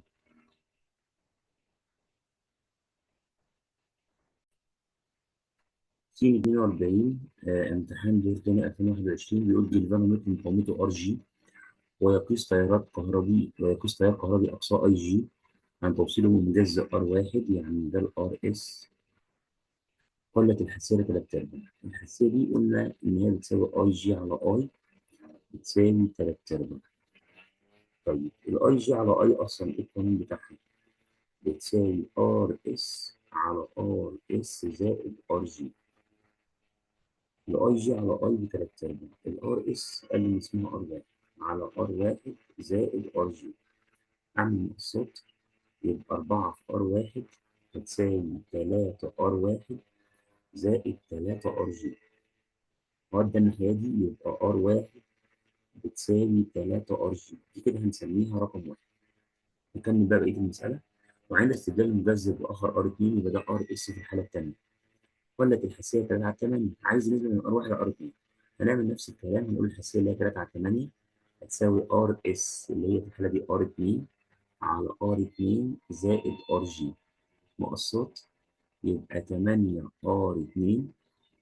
سين 42 امتحان دور تاني 2021 بيقول جلفانومتر مقاومته ار جي، ويقيس تيار كهربي أقصى أي جي عن توصيله من مجزء ار واحد، يعني ده الار اس. قلت الحساسية لتلات أرباع. الحساسية دي قلنا إن هي بتساوي أي جي على أي، بتساوي 3/4. طيب الأي جي على أي أصلا إيه القانون بتاعها؟ بتساوي ار اس على ار اس زائد ار جي. الأي جي على أي ب3/4، الار اس قال لي اسمها ار واحد على ار واحد زائد ار جي. أعمل مقصات، يبقى 4 في ار واحد هتساوي 3 ار واحد زائد 3 ار جي. وأدي الناحية دي يبقى ار واحد بتساوي 3 ار جي، دي كده هنسميها رقم واحد. نكمل بقى بقية المسألة. وعند استبدال المجذب بآخر ار 2 يبقى ده ار اس في الحالة التانية. ولت الحساسية 3 على 8، عايز نسبة من ار 1 لار 2. هنعمل نفس الكلام، هنقول الحساسية اللي هي 3 على 8 هتساوي ار اس اللي هي في الحالة دي ار 2 على ار 2 زائد ار جي. مقصات، يبقى 8 ار 2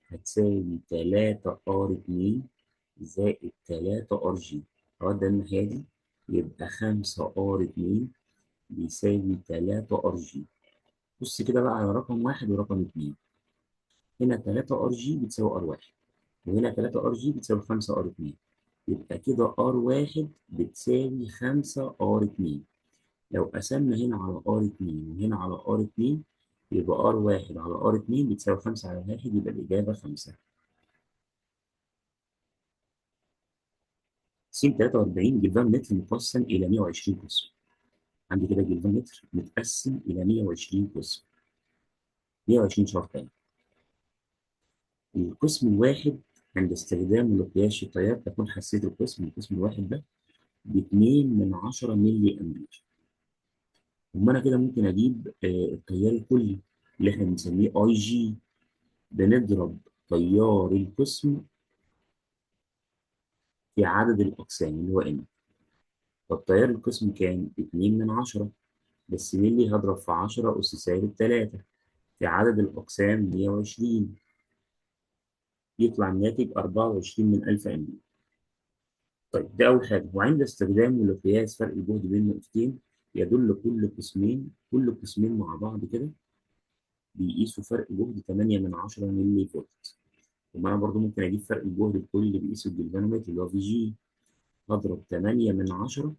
هتساوي 3 ار 2 زائد 3 ار جي. أودي الناحية دي يبقى 5 ار 2 بيساوي 3 ار جي. بص كده بقى على رقم واحد ورقم اتنين. هنا 3 ار جي بتساوي ار واحد، وهنا 3 ار جي بتساوي 5 ار 2. يبقى كده ار واحد بتساوي 5 ار 2. لو قسمنا هنا على ار 2 وهنا على ار 2، يبقى ار واحد على ار 2 بتساوي 5 على 1، يبقى الإجابة 5. س 43 جلفان متر مقسم إلى 120 قسم. عندي كده جلفان متر متقسم إلى 120 قسم، 120 شرط يعني. القسم الواحد عند استخدامه لقياس التيار تكون حساسية القسم الواحد ده ب 2 من 10 ملي أمبير. وما أنا كده ممكن أجيب التيار الكلي اللي إحنا بنسميه أي جي. بنضرب تيار القسم في عدد الأقسام اللي هو N. فالتيار القسم كان 2 من 10، بس ملي هضرب في 10 أس سالب 3 في عدد الأقسام 120، يطلع الناتج 24 من 1000 أمبير. طيب ده أول حاجة. وعند استخدامه لقياس فرق الجهد بين نقطتين يدل كل قسمين مع بعض كده بيقيسوا فرق جهد 8 من 10 ملي فولت. وما أنا برضو ممكن أجيب فرق الجهد الكلي اللي بيقيسه الجلفانومتر اللي هو في جي. هضرب 8 من 10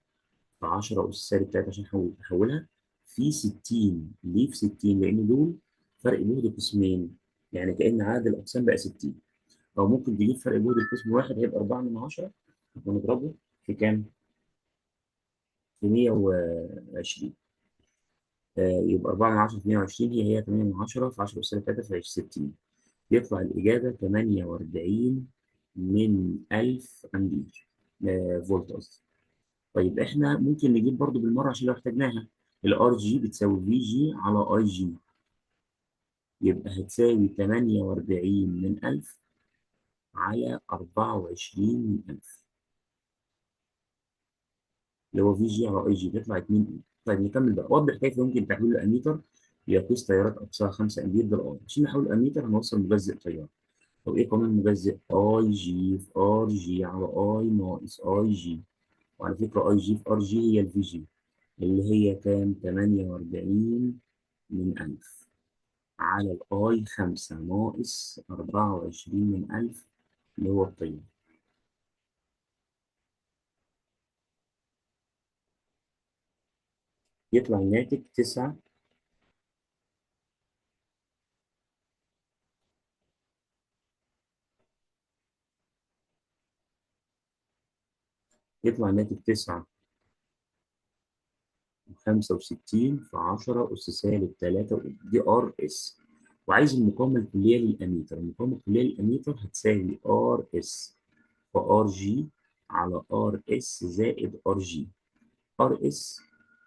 في 10 أس سالب 3 عشان أحولها في 60. ليه في 60؟ لأن دول فرق جهد قسمين، يعني كأن عدد الأقسام بقى 60. أو ممكن تجيب فرق جهد القسم واحد هيبقى 4 من 10 ونضربه في كام؟ في 120. يبقى 4 من 10 في 120 هي 8 من 10 في 10 أس سالب 3 في 60. يطلع الإجابة 48 من 1000 أمبير، فولت قصدي. طيب احنا ممكن نجيب برضو بالمره عشان لو احتاجناها. الار جي بتساوي في جي على اي جي، يبقى هتساوي 48 من 1000 على 24 من 1000 اللي هو في جي على اي جي، تطلع 2 اي. طيب نكمل بقى. وضح كيف يمكن تحويل الاميتر ليقيس تيارات اقصاها 5 امبير بالاي. عشان نحول الاميتر هنوصل مجزء تيار. طب ايه قانون المجزء؟ اي جي في ار جي على اي ناقص اي جي. وعلى فكره اي جي في ار جي هي الفي جي، اللي هي كام؟ 48 من 1000 على الآي 5 ناقص 24 من 1000 اللي هو الطين. يطلع الناتج 9. يطلع الناتج 9 65 في 10 أس سالب 3 دي ار اس. وعايز المقاومة الكلية للأميتر. المقاومة الكلية للأميتر هتساوي ار اس في ار جي على ار اس زائد ار جي. ار اس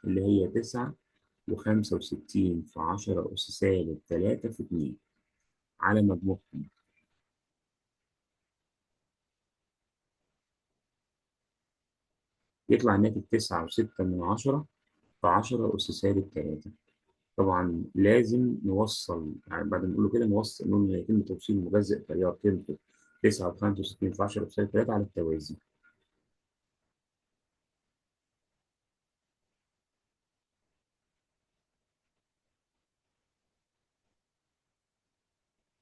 اللي هي 9 و65 في 10 أس سالب 3 في 2 على مجموعهم. يطلع الناتج 9.6 في 10 أس سالب 3. طبعا لازم نوصل، يعني بعد ما نقوله كده نوصل، نقول إن يتم توصيل مجزء تيار قيمته 9.65 في 10 أس سالب 3 على التوازي.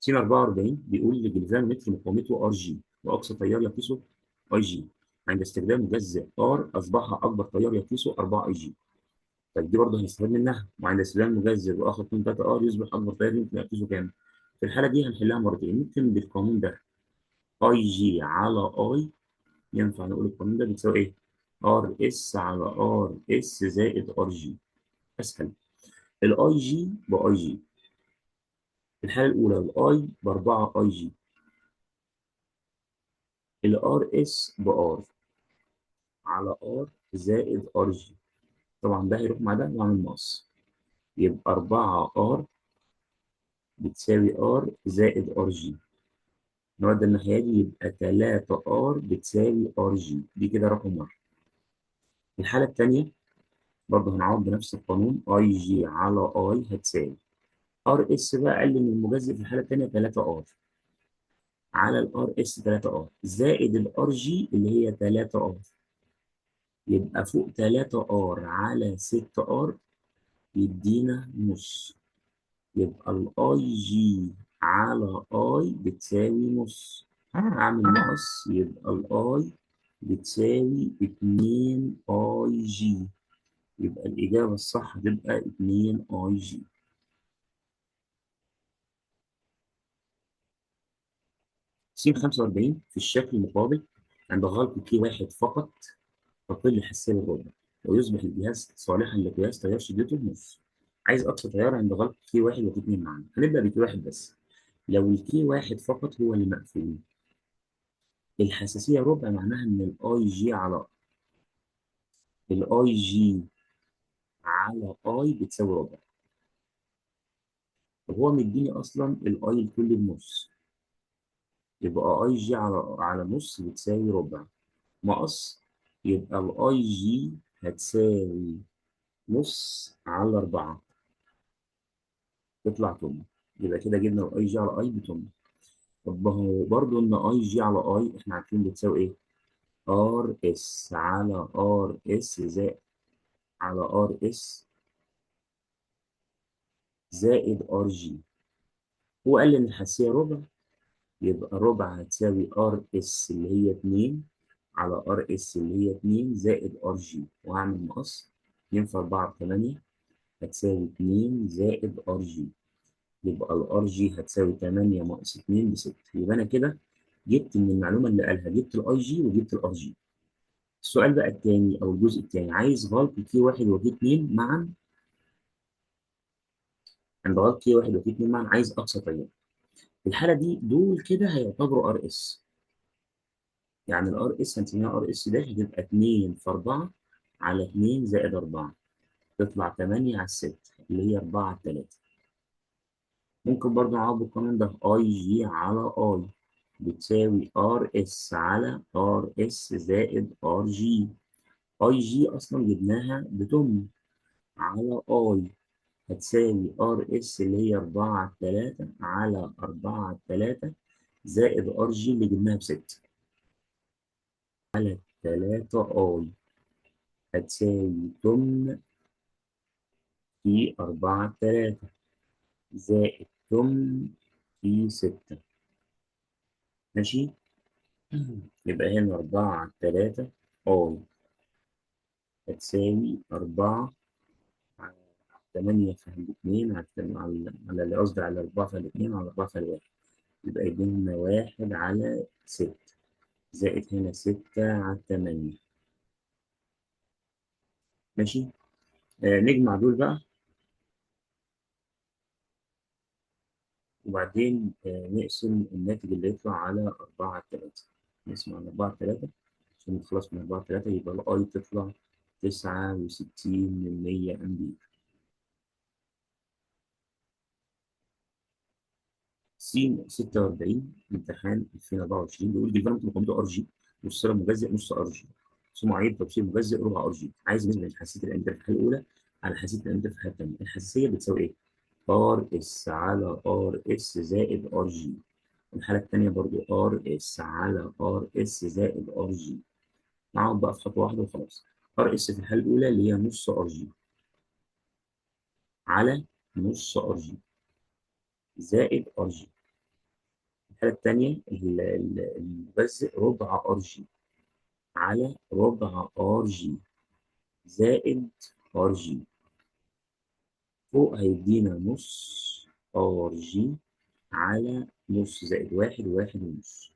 س 44 بيقول لجلفان متر مقاومته ار جي وأقصى تيار يقيسه اي جي. عند استخدام مجزء ار أصبح أكبر تيار يقيسه 4 اي جي. طيب دي برضه هنستفاد منها. وعند استخدام مجزء وآخر قيمة 3 ار يصبح أكبر تيار يمكن يقيسه كام؟ في الحالة دي هنحلها مرتين. ممكن بالقانون ده اي جي على اي، ينفع نقول القانون ده بتساوي ايه؟ ار اس على ار اس زائد ار جي. اسهل. الاي جي باي جي. في الحاله الاولى الاي ب 4 اي جي، الار اس بار على ار زائد ار جي. طبعا ده هيروح مع ده وعامل ناقص، يبقى 4 ار بتساوي ار زائد ار جي. نودي الناحيه دي يبقى 3 ار بتساوي ار جي. دي كده رقم واحد. في الحاله الثانيه برضه هنعوض بنفس القانون. اي جي على اي هتساوي ار اس بقى اقل من المجذر في الحاله الثانيه 3 ار على الار اس 3 ار زائد الار جي اللي هي 3 ار. يبقى فوق 3 ار على 6 ار يدينا نص. يبقى الاي جي على اي بتساوي نص. هعمل ناقص يبقى الاي بتساوي 2 اي جي. يبقى الاجابه الصح هتبقى 2 اي جي. س 45 في الشكل المقابل عند غلق كي واحد فقط تقل الحساسية للربع، ويصبح الجهاز صالحا لقياس تيار شدته نص. عايز أقصى تيار عند غلق كي واحد وكي اتنين معا. هنبدأ بكي واحد بس. لو الكي واحد فقط هو اللي مقفول، الحساسية ربع، معناها إن الاي جي على اي بتساوي ربع. وهو مديني أصلا الاي الكلي بنص، يبقى اي جي على نص بتساوي ربع مقص. يبقى الاي جي هتساوي نص على 4، تطلع تمن. يبقى كده جبنا الاي جي على اي بتمن. طب ما هو برضه ان اي جي على اي احنا عارفين بتساوي ايه؟ ار اس على ار اس زائد على ار اس زائد ار جي. هو قال لي ان الحساسيه ربع، يبقى ربع هتساوي ار اس اللي هي 2 على ار اس اللي هي 2 زائد ار جي، وهعمل مقص. 2 في 4 ب 8 هتساوي 2 زائد ار جي. يبقى الار جي هتساوي 8 ناقص 2 ب 6. يبقى انا كده جبت من المعلومه اللي قالها، جبت الاي جي وجبت الار جي. السؤال بقى الثاني او الجزء الثاني، عايز غلط كي واحد وكي 2 معا. عند غلط كي واحد وكي 2 معا عايز اقصى تيار. في الحاله دي دول كده هيعتبروا ار اس. يعني الار اس هنسميها ار اس داش، هتبقى 2 في 4 على 2 زائد 4، تطلع 8 على 6 اللي هي 4 على 3. ممكن برضه نعوض القانون ده، اي جي على اي بتساوي ار اس على ار اس زائد ار جي. اي جي اصلا جبناها بتم، على اي هتساوي ار اس اللي هي 4 على 3 على 4 على 3 زائد ار جي اللي جبناها بستة على 3 اي هتساوي تمن في 4 على 3 زائد تمن في 6. ماشي. يبقى هنا 4 على 3 اي هتساوي 4 على 8 في الاثنين على اللي قصدي على 4 في الاثنين على 4 في الواحد. يبقى يدينا 1 على 6 زائد هنا 6 على 8. ماشي. نجمع دول بقى، وبعدين نقسم الناتج اللي يطلع على 4 على 3. نقسم على 4 على 3 عشان نخلص من 4 على 3، يبقى الاي تطلع 69 أمبير. س 46 امتحان 2024 بيقول جيفان مقاومته ار جي، والسيرة مجزئ نص ار جي، ثم عيد توصيل مجزئ ربع ار جي. عايز نسبة من حساسية الامتر في الحالة الأولى على حساسية الامتر في الحالة الثانية. الحساسية بتساوي إيه؟ ار اس على ار اس زائد ار جي. الحالة الثانية برضو ار اس على ار اس زائد ار جي. نقعد بقى في خطوة واحدة وخلاص. ار اس في الحالة الأولى اللي هي نص ار جي على نص ار جي زائد ار جي. الحالة الثانية المجزئ ربع ار جي على ربع ار جي زائد ار جي. فوق هيدينا نص ار جي على نص زائد واحد وواحد ونص،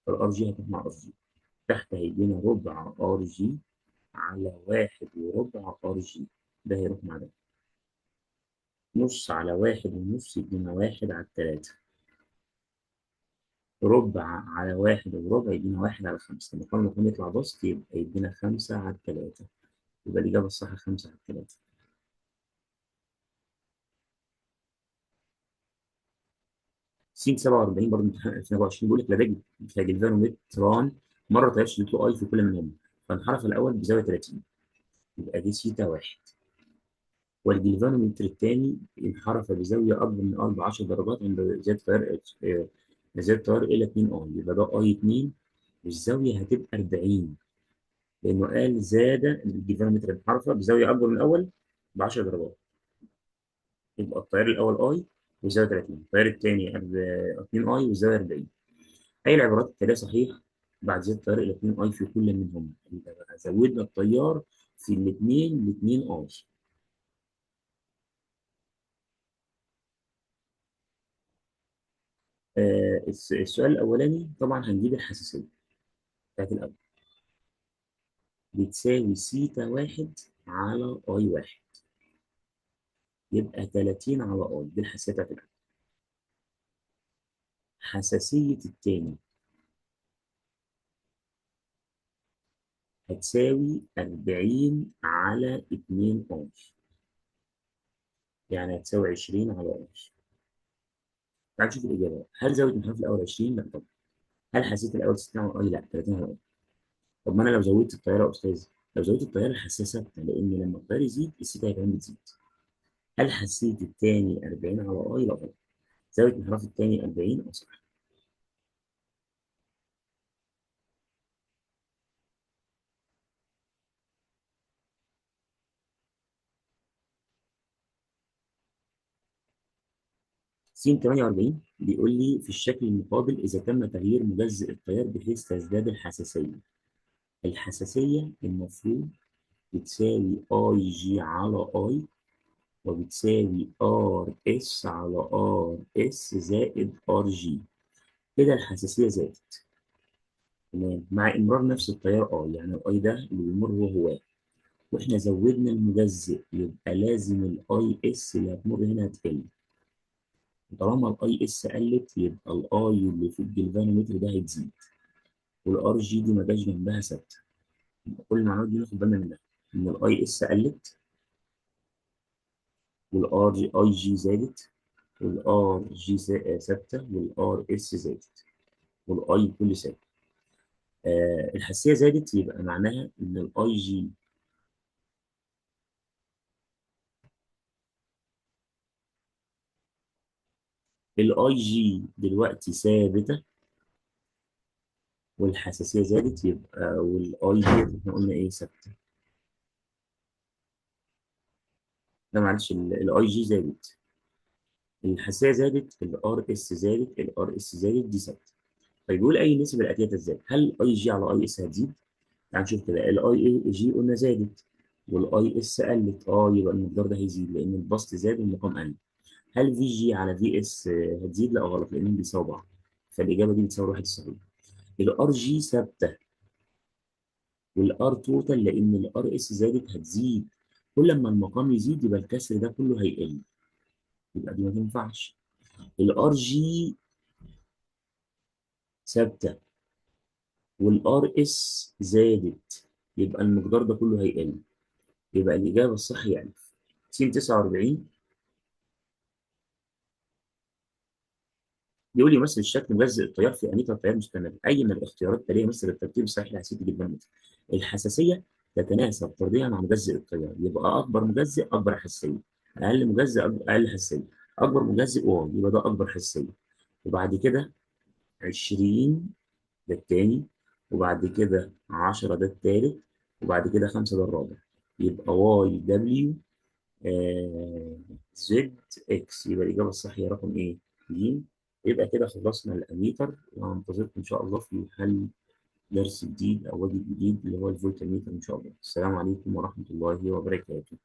فالار جي هتروح مع ار جي. تحت هيدينا ربع ار جي على واحد وربع ار جي، ده هيروح مع ده. نص على واحد ونص يدينا واحد على التلاتة. ربع على واحد وربع يدينا واحد على خمسة. لما المقام يطلع بسط يبقى يدينا خمسة على التلاتة. يبقى الإجابة الصح خمسة على التلاتة. س 47 برضه امتحان 2024 بيقول لك لديك جلفانومتران مرة تيار شدته اي في كل منهم، فانحرف الأول بزاوية 30، يبقى دي سيتا واحد. والجلفانومتر الثاني انحرف بزاوية أكبر من ار ب 10 درجات عند زيادة تيار زيادة تيار إلى 2 اي، يبقى ده اي 2 والزاوية هتبقى 40، لأنه قال زاد الجلفانومتر انحرف بزاوية أكبر من الأول ب 10 درجات. يبقى التيار الأول اي والزاوية 30، التيار الثاني 2 اي والزاوية 40. أي العبارات التالية صحيح بعد زيادة التيار إلى 2 أي في كل منهم. يبقى بقى زودنا التيار في الاثنين ل 2 أي. السؤال الأولاني طبعا هنجيب الحساسية. بتاعت الأول بتساوي سيتا واحد على أي واحد، يبقى 30 على أي، دي الحساسية بتاعت الأول. حساسية التاني هتساوي 40 على 2 أي، يعني هتساوي 20 على أي. تعال نشوف الإجابة. هل زاوية المحور الأول 20؟ لا طبعا. هل حساسية الأول 60 على أي؟ لا، 30 على أي. طب ما أنا لو زودت التيار يا أستاذ، لو زودت التيار الحساسية ثابتة، لأن لما التيار يزيد السيتا كمان بتزيد. هل حساسية التاني 40 على أي؟ لا طبعا. زاوية انحراف التاني 40 أو صح. 48 بيقول لي في الشكل المقابل إذا تم تغيير مجزء التيار بحيث تزداد الحساسية. الحساسية المفروض بتساوي اي جي على اي، وبتساوي ار اس على ار اس زائد ار جي. كده الحساسية زادت، تمام، مع إمرار نفس التيار يعني الاي ده اللي بيمر هو، واحنا زودنا المجزء يبقى لازم الاي اس اللي هتمر هنا هتقل. طالما الاي اس قلت يبقى الاي اللي في الجلفانومتر ده هيتزيد، والار جي دي ما جاش جنبها ثابته. كل المعلومات دي ناخد بالنا منها، ان الاي اس قلت، والار جي اي جي زادت، والار جي ثابته، والار اس زادت، والاي كل ثابت. الحساسيه زادت يبقى معناها ان الاي جي دلوقتي ثابته، والحساسيه زادت، يبقى والاي جي احنا قلنا ايه؟ ثابته. لا معلش، الاي جي زادت، الحساسيه زادت، الار اس زادت، الار اس زادت، دي ثابته. طيب بيقول اي نسب الاتيه تزداد. هل اي جي على اي اس هتزيد؟ تعال نشوف كده. الاي جي قلنا زادت، والاي اس قلت، يبقى المقدار ده هيزيد لان البسط زاد والمقام قل. هل في جي على في اس هتزيد؟ لا غلط، لانهم بيساووا بعض، فالاجابه دي بتساوي واحد الصحيح. الار جي ثابته، والار توتال لان الار اس زادت هتزيد. كل ما المقام يزيد يبقى الكسر ده كله هيقل، يبقى دي ما تنفعش. الار جي ثابته، والار اس زادت، يبقى المقدار ده كله هيقل، يبقى الاجابه الصح يعني س 49. بيقول يمثل الشكل مجزء التيار في اميتر تيار مستمر، اي من الاختيارات التاليه يمثل الترتيب الصحيح لحساسيه الجلفانومتر. الحساسيه تتناسب طرديا مع مجزء التيار، يبقى اكبر مجزء اكبر حساسيه، اقل مجزء اقل حساسيه. اكبر مجزء واو، يبقى ده اكبر حساسيه، وبعد كده 20 ده الثاني، وبعد كده 10 ده الثالث، وبعد كده 5 ده الرابع. يبقى واي دبليو زد اكس. يبقى الاجابه الصح هي رقم ايه؟ ج. يبقى كده خلصنا الاميتر، وهنتظركم ان شاء الله في حل درس جديد او واجب جديد اللي هو الفولتميتر ان شاء الله. السلام عليكم ورحمه الله وبركاته.